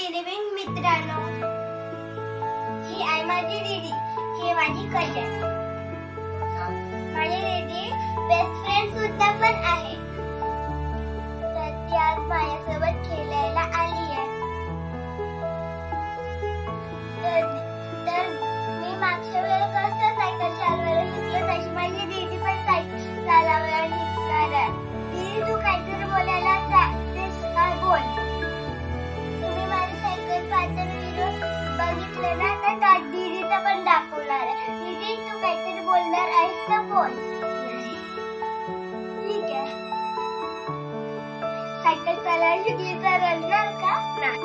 Evening मित्रांनो, ही आहे माझी दीदी, ही माझी कजन. माझी दीदी बेस्ट फ्रेंड सुद्धा पण आहे. तर ती आज माझ्यासोबत खेळायला आली आहे. तर मी मागच्या वेळेला कसं सायकल चालवायला शिकले तशी माझी दीदी पण सायकल चालवायला शिकणार आहे. दीदी तू काहीतरी बोलायला बोल. तुम्ही माझी सायकल पाहताना व्हिडिओ बघितलं ना, तर दीदीचा पण दाखवणार आहे. दीदी तू काहीतरी बोलणार आहेस तर बोल. ठीक आहे. सायकल चालवायला शिकली तर रडणार का? नाही.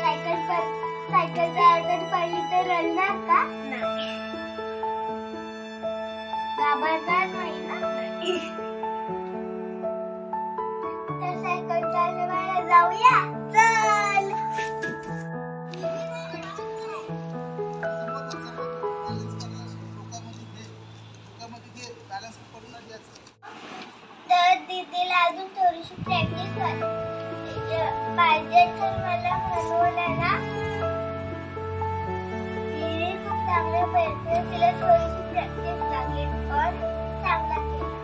सायकल चालवायला पाहिली तर रडणार का? नाही. घाबरणार नाही ना? तर सायकल चालवायला जाऊया. चल. तर दीदीला अजून थोडीशी प्रॅक्टिस पाहिजे. तर मला म्हणवलं ना, दीदी खूप चांगले बोलते, तिला थोडीशी प्रॅक्टिस लागेल. पण चांगला केला.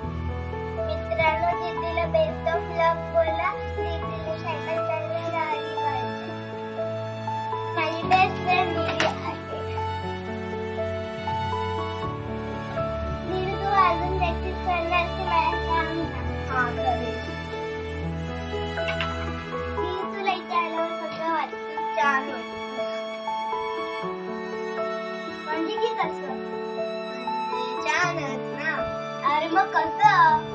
मित्रांनो, दीदीला बेस्ट ऑफ लक बोला. दीदीला सायकल चालवायला आली पाहिजे. माझी बेस्ट फ्रेंड दीदी आहे. दीदी तू अजून प्रॅक्टिस करणार की मला सांग ना. हा करेल. दीदी तुला इथे आल्यावर कसं वाटतं? छान वाटतं. म्हणजे की कसं? छानच ना. अरे मग कसं?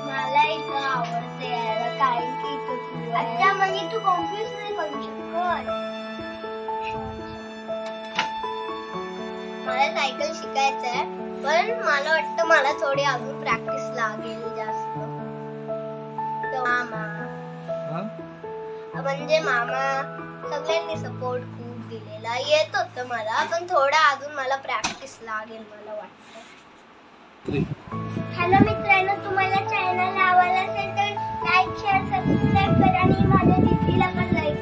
मला इथं आवडते यायला, कारण की इथं तू. अच्छा, म्हणजे तू कॉन्फ्युज नाही करू शकत. मला सायकल शिकायचं आहे, पण मला वाटतं मला थोडी अजून प्रॅक्टिस लागेल जास्त. मामा म्हणजे मामा सगळ्यांनी सपोर्ट खूप दिलेला. येत होतं मला, पण थोडा अजून मला प्रॅक्टिस लागेल मला वाटतं. हॅलो मित्रांनो, तुम्हाला चॅनल आवडला असेल तर लाईक, शेअर, सबस्क्राईब करा आणि माझ्या दीदीला पण लाईक